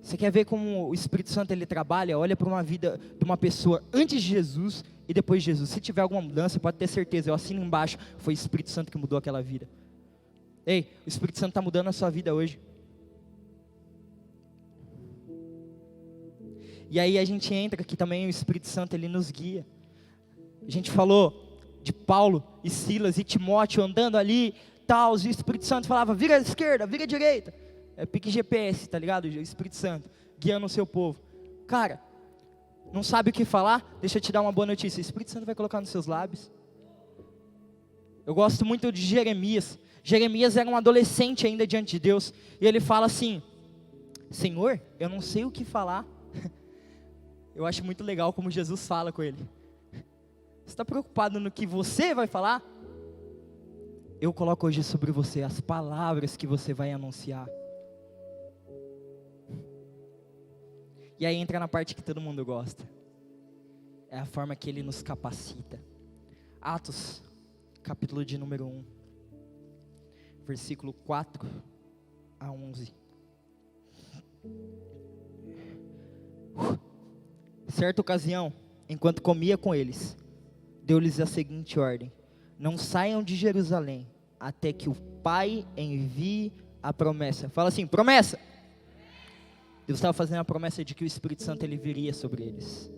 Você quer ver como o Espírito Santo ele trabalha? Olha para uma vida de uma pessoa antes de Jesus e depois de Jesus. Se tiver alguma mudança, pode ter certeza, eu assino embaixo, foi o Espírito Santo que mudou aquela vida. Ei, o Espírito Santo está mudando a sua vida hoje. E aí a gente entra aqui também, o Espírito Santo ele nos guia. A gente falou de Paulo e Silas e Timóteo andando ali, tal, e o Espírito Santo falava, vira à esquerda, vira à direita. É pique GPS, tá ligado? O Espírito Santo, guiando o seu povo. Cara, não sabe o que falar? Deixa eu te dar uma boa notícia, o Espírito Santo vai colocar nos seus lábios. Eu gosto muito de Jeremias. Jeremias era um adolescente ainda diante de Deus, e ele fala assim, Senhor, eu não sei o que falar. Eu acho muito legal como Jesus fala com ele. Você está preocupado no que você vai falar? Eu coloco hoje sobre você as palavras que você vai anunciar. E aí entra na parte que todo mundo gosta. É a forma que ele nos capacita. Atos, capítulo de número 1. Versículo 4 a 11. Certa ocasião, enquanto comia com eles, deu-lhes a seguinte ordem: não saiam de Jerusalém, até que o Pai envie a promessa. Fala assim, promessa. Deus estava fazendo a promessa de que o Espírito Santo ele viria sobre eles.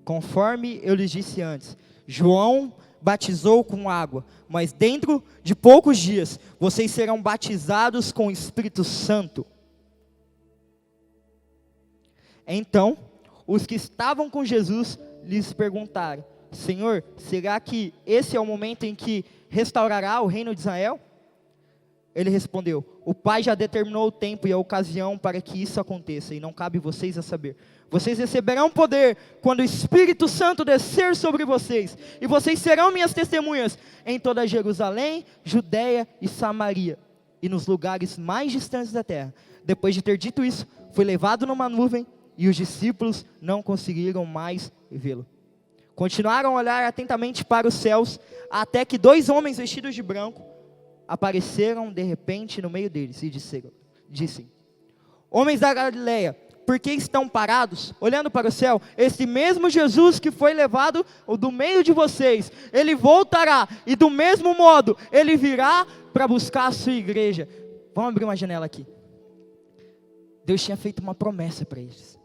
Conforme eu lhes disse antes, João batizou com água, mas dentro de poucos dias, vocês serão batizados com o Espírito Santo. Então, os que estavam com Jesus lhes perguntaram, Senhor, será que esse é o momento em que restaurará o reino de Israel? Ele respondeu: o Pai já determinou o tempo e a ocasião para que isso aconteça, e não cabe vocês a saber. Vocês receberão poder quando o Espírito Santo descer sobre vocês, e vocês serão minhas testemunhas em toda Jerusalém, Judeia e Samaria, e nos lugares mais distantes da terra. Depois de ter dito isso, foi levado numa nuvem, e os discípulos não conseguiram mais vê-lo. Continuaram a olhar atentamente para os céus, até que 2 homens vestidos de branco apareceram de repente no meio deles e dissem: homens da Galileia, por que estão parados, olhando para o céu? Esse mesmo Jesus que foi levado do meio de vocês, Ele voltará, e do mesmo modo, Ele virá para buscar a sua igreja. Vamos abrir uma janela aqui. Deus tinha feito uma promessa para eles.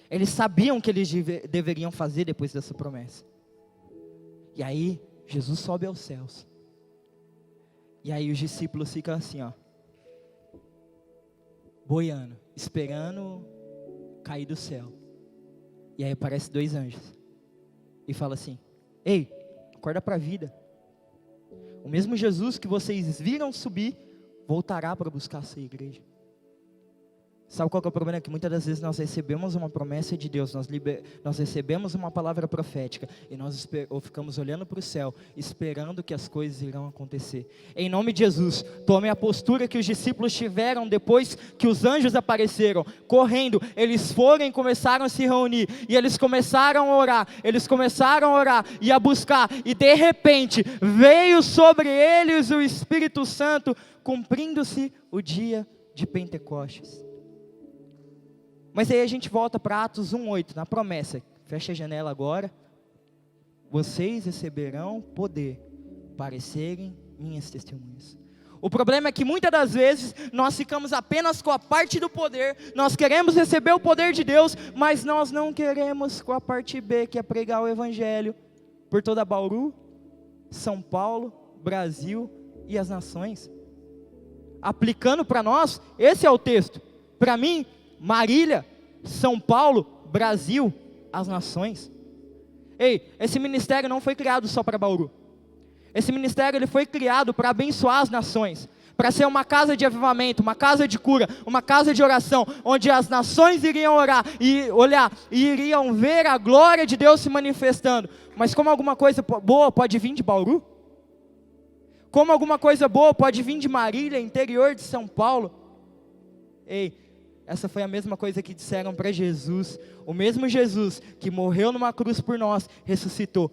Eles sabiam o que eles deveriam fazer depois dessa promessa. E aí, Jesus sobe aos céus. E aí os discípulos ficam assim, ó, boiando, esperando cair do céu. E aí aparecem 2 anjos e fala assim: ei, acorda para a vida. O mesmo Jesus que vocês viram subir voltará para buscar a sua igreja. Sabe qual que é o problema? É que muitas das vezes nós recebemos uma promessa de Deus, nós recebemos uma palavra profética, e nós ficamos olhando para o céu, esperando que as coisas irão acontecer. Em nome de Jesus, tome a postura que os discípulos tiveram depois que os anjos apareceram, correndo. Eles foram e começaram a se reunir, e eles começaram a orar, e a buscar, e de repente, veio sobre eles o Espírito Santo, cumprindo-se o dia de Pentecostes. Mas aí a gente volta para Atos 1:8, na promessa. Fecha a janela agora. Vocês receberão poder para serem minhas testemunhas. O problema é que muitas das vezes nós ficamos apenas com a parte do poder. Nós queremos receber o poder de Deus, mas nós não queremos com a parte B, que é pregar o Evangelho por toda Bauru, São Paulo, Brasil e as nações. Aplicando para nós, esse é o texto. Para mim, Marília, São Paulo, Brasil, as nações. Ei, esse ministério não foi criado só para Bauru. Esse ministério ele foi criado para abençoar as nações, para ser uma casa de avivamento, uma casa de cura, uma casa de oração, onde as nações iriam orar e olhar e iriam ver a glória de Deus se manifestando. Mas como alguma coisa boa pode vir de Bauru? Como alguma coisa boa pode vir de Marília, interior de São Paulo? Ei, essa foi a mesma coisa que disseram para Jesus. O mesmo Jesus que morreu numa cruz por nós, ressuscitou,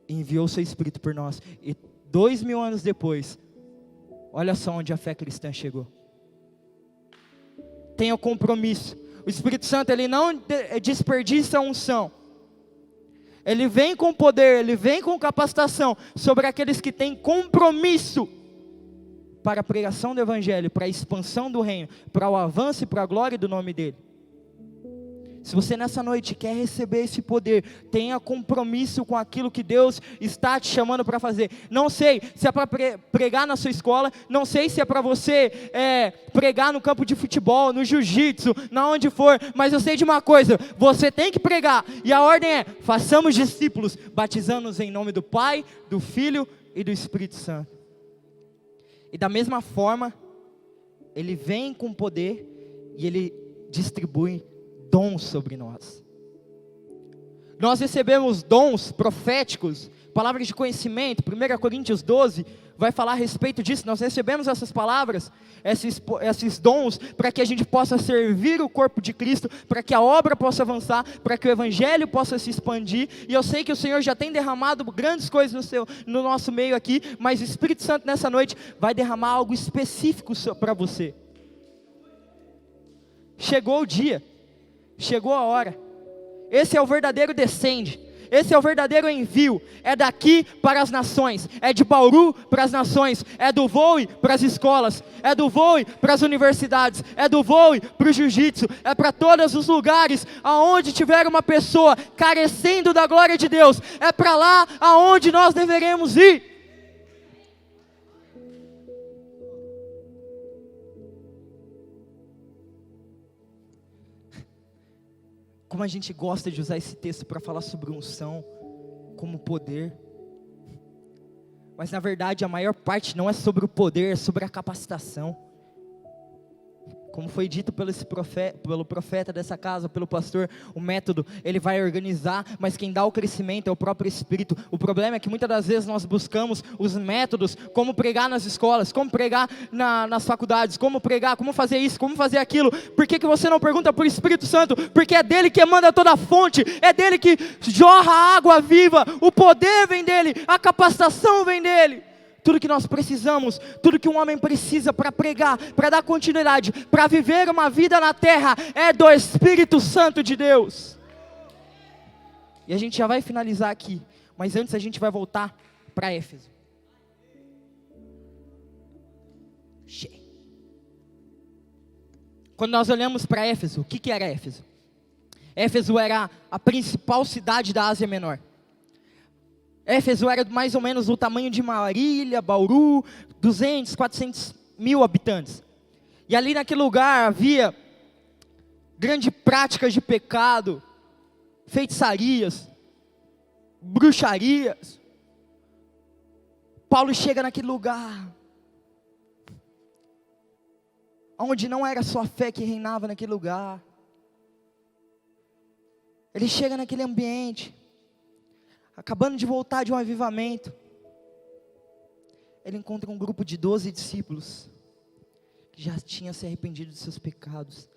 enviou o seu Espírito por nós. E 2000 anos depois, olha só onde a fé cristã chegou. Tenha compromisso. O Espírito Santo, ele não desperdiça a unção. Ele vem com poder, ele vem com capacitação sobre aqueles que têm compromisso para a pregação do Evangelho, para a expansão do reino, para o avanço e para a glória do nome dele. Se você nessa noite quer receber esse poder, tenha compromisso com aquilo que Deus está te chamando para fazer. Não sei se é para pregar na sua escola, não sei se é para você pregar no campo de futebol, no jiu-jitsu, na onde for, mas eu sei de uma coisa: você tem que pregar, e a ordem é: façamos discípulos, batizando-os em nome do Pai, do Filho e do Espírito Santo. E da mesma forma, Ele vem com poder e Ele distribui dons sobre nós. Nós recebemos dons proféticos, palavras de conhecimento. 1 Coríntios 12 vai falar a respeito disso. Nós recebemos essas palavras, esses dons, para que a gente possa servir o corpo de Cristo, para que a obra possa avançar, para que o Evangelho possa se expandir. E eu sei que o Senhor já tem derramado grandes coisas no nosso meio aqui, mas o Espírito Santo nessa noite vai derramar algo específico para você. Chegou o dia, chegou a hora. Esse é o verdadeiro descende. Esse é o verdadeiro envio. É daqui para as nações. É de Bauru para as nações. É do vôlei para as escolas. É do vôlei para as universidades. É do vôlei para o jiu-jitsu. É para todos os lugares aonde tiver uma pessoa carecendo da glória de Deus. É para lá aonde nós deveremos ir. Como a gente gosta de usar esse texto para falar sobre unção, como poder. Mas na verdade a maior parte não é sobre o poder, é sobre a capacitação. Como foi dito pelo profeta dessa casa, pelo pastor, o método, ele vai organizar, mas quem dá o crescimento é o próprio Espírito. O problema é que muitas das vezes nós buscamos os métodos, como pregar nas escolas, como pregar nas faculdades, como pregar, como fazer isso, como fazer aquilo. Por que você não pergunta para o Espírito Santo? Porque é dele que emana toda a fonte, é dele que jorra a água viva, o poder vem dele, a capacitação vem dele. Tudo que nós precisamos, tudo que um homem precisa para pregar, para dar continuidade, para viver uma vida na terra, é do Espírito Santo de Deus. E a gente já vai finalizar aqui, mas antes a gente vai voltar para Éfeso. Quando nós olhamos para Éfeso, o que era Éfeso? Éfeso era a principal cidade da Ásia Menor. Éfeso era mais ou menos do tamanho de Marília, Bauru, 200, 400 mil habitantes. E ali naquele lugar havia grandes práticas de pecado, feitiçarias, bruxarias. Paulo chega naquele lugar, onde não era só a fé que reinava naquele lugar. Ele chega naquele ambiente, acabando de voltar de um avivamento, ele encontra um grupo de 12 discípulos, que já tinham se arrependido de seus pecados,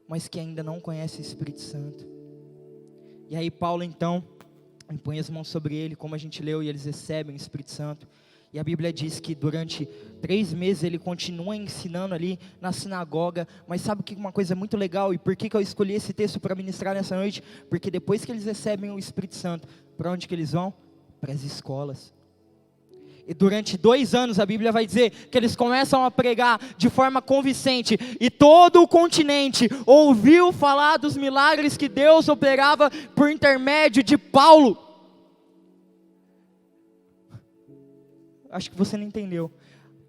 mas que ainda não conhecem o Espírito Santo. E aí Paulo então, impõe as mãos sobre ele, como a gente leu, e eles recebem o Espírito Santo. E a Bíblia diz que durante 3 meses ele continua ensinando ali na sinagoga. Mas sabe que uma coisa muito legal, e por que eu escolhi esse texto para ministrar nessa noite? Porque depois que eles recebem o Espírito Santo, para onde que eles vão? Para as escolas. E durante 2 anos a Bíblia vai dizer que eles começam a pregar de forma convincente. E todo o continente ouviu falar dos milagres que Deus operava por intermédio de Paulo. Acho que você não entendeu.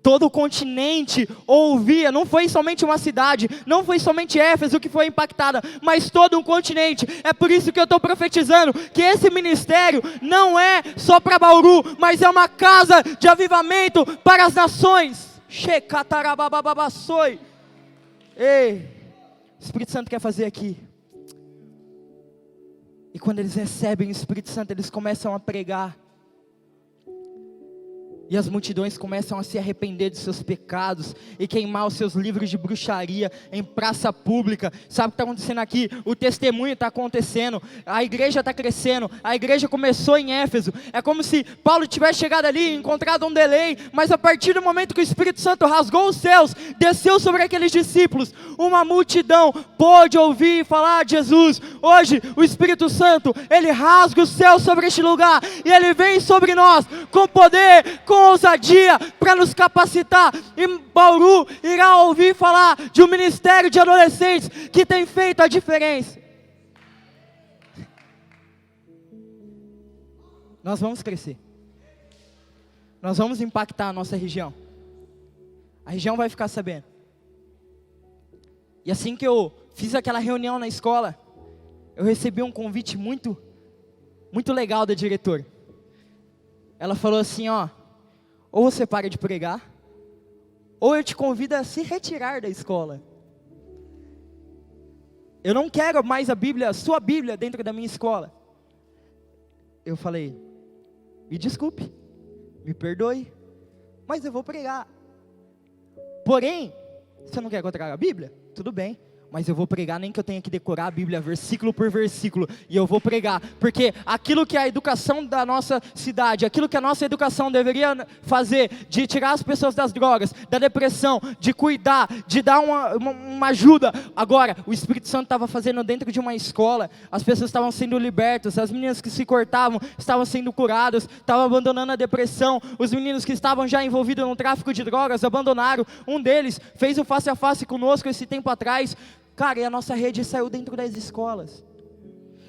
Todo o continente ouvia, não foi somente uma cidade, não foi somente Éfeso que foi impactada, mas todo um continente. É por isso que eu estou profetizando que esse ministério não é só para Bauru, mas é uma casa de avivamento para as nações. Ei, o Espírito Santo quer fazer aqui. E quando eles recebem o Espírito Santo, eles começam a pregar. E as multidões começam a se arrepender de seus pecados e queimar os seus livros de bruxaria em praça pública. Sabe o que está acontecendo aqui? O testemunho está acontecendo, a igreja está crescendo, a igreja começou em Éfeso. É como se Paulo tivesse chegado ali e encontrado um delay, mas a partir do momento que o Espírito Santo rasgou os céus, desceu sobre aqueles discípulos, uma multidão pôde ouvir falar de Jesus. Hoje o Espírito Santo, ele rasga os céus sobre este lugar e ele vem sobre nós com poder, com ousadia, para nos capacitar. E Bauru irá ouvir falar de um ministério de adolescentes que tem feito a diferença. Nós vamos crescer, nós vamos impactar a nossa região, a região vai ficar sabendo. E assim que eu fiz aquela reunião na escola, eu recebi um convite muito legal da diretora. Ela falou assim, ó: ou você para de pregar, ou eu te convido a se retirar da escola. Eu não quero mais a Bíblia, a sua Bíblia dentro da minha escola. Eu falei: me desculpe, me perdoe, mas eu vou pregar. Porém, você não quer que eu traga a Bíblia? Tudo bem. Mas eu vou pregar, nem que eu tenha que decorar a Bíblia versículo por versículo, e eu vou pregar, porque aquilo que a educação da nossa cidade, aquilo que a nossa educação deveria fazer, de tirar as pessoas das drogas, da depressão, de cuidar, de dar uma ajuda, agora o Espírito Santo estava fazendo dentro de uma escola. As pessoas estavam sendo libertas, as meninas que se cortavam estavam sendo curadas, estavam abandonando a depressão, os meninos que estavam já envolvidos no tráfico de drogas abandonaram. Um deles fez o face a face conosco esse tempo atrás. Cara, e a nossa rede saiu dentro das escolas.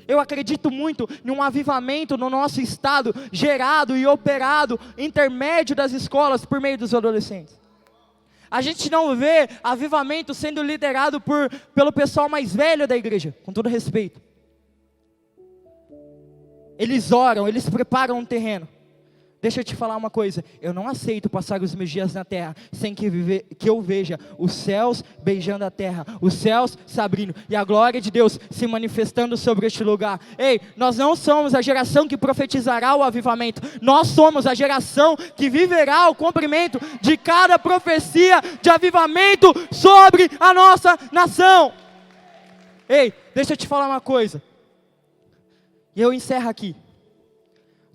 Eu acredito muito num avivamento no nosso estado, gerado e operado, intermédio das escolas, por meio dos adolescentes. A gente não vê avivamento sendo liderado pelo pessoal mais velho da igreja, com todo respeito. Eles oram, eles preparam um terreno. Deixa eu te falar uma coisa, eu não aceito passar os meus dias na terra sem que eu veja os céus beijando a terra, os céus se abrindo e a glória de Deus se manifestando sobre este lugar. Ei, nós não somos a geração que profetizará o avivamento, nós somos a geração que viverá o cumprimento de cada profecia de avivamento sobre a nossa nação. Ei, deixa eu te falar uma coisa, e eu encerro aqui.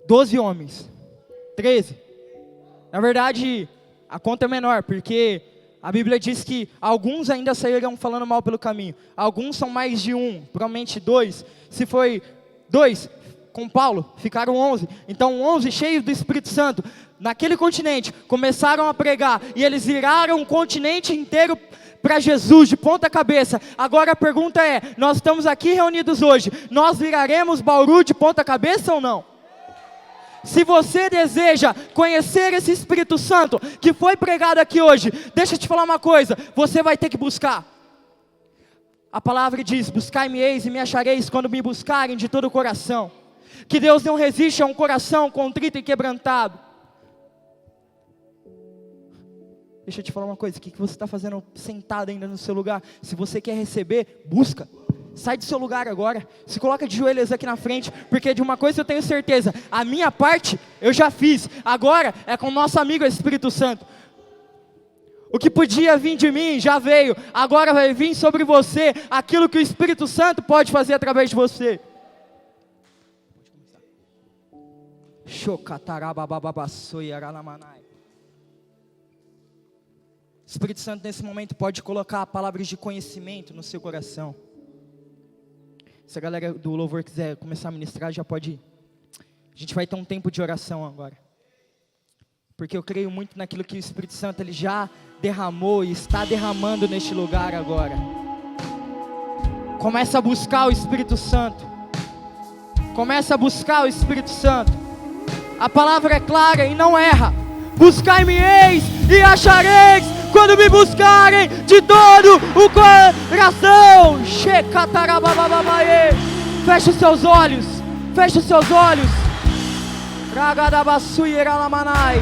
12 homens, 13, na verdade a conta é menor, porque a Bíblia diz que alguns ainda saíram falando mal pelo caminho, alguns são mais de um, provavelmente 2, se foi 2 com Paulo, ficaram 11, então 11 cheios do Espírito Santo, naquele continente, começaram a pregar, e eles viraram o continente inteiro para Jesus, de ponta cabeça. Agora a pergunta é, nós estamos aqui reunidos hoje, nós viraremos Bauru de ponta cabeça ou não? Se você deseja conhecer esse Espírito Santo que foi pregado aqui hoje, deixa eu te falar uma coisa, você vai ter que buscar. A palavra diz, buscai-me-eis e me achareis quando me buscarem de todo o coração. Que Deus não resiste a um coração contrito e quebrantado. Deixa eu te falar uma coisa, o que você está fazendo sentado ainda no seu lugar? Se você quer receber, busca. Sai do seu lugar agora, se coloca de joelhos aqui na frente, porque de uma coisa eu tenho certeza, a minha parte eu já fiz, agora é com o nosso amigo Espírito Santo. O que podia vir de mim já veio, agora vai vir sobre você, aquilo que o Espírito Santo pode fazer através de você. Espírito Santo nesse momento pode colocar palavras de conhecimento no seu coração. Se a galera do louvor quiser começar a ministrar, já pode ir. A gente vai ter um tempo de oração agora. Porque eu creio muito naquilo que o Espírito Santo ele já derramou e está derramando neste lugar agora. Começa a buscar o Espírito Santo. Começa a buscar o Espírito Santo. A palavra é clara e não erra. Buscai-me-eis e achareis quando me buscarem de todo o coração. Feche os seus olhos. Feche os seus olhos. Ragadabassuiramanai.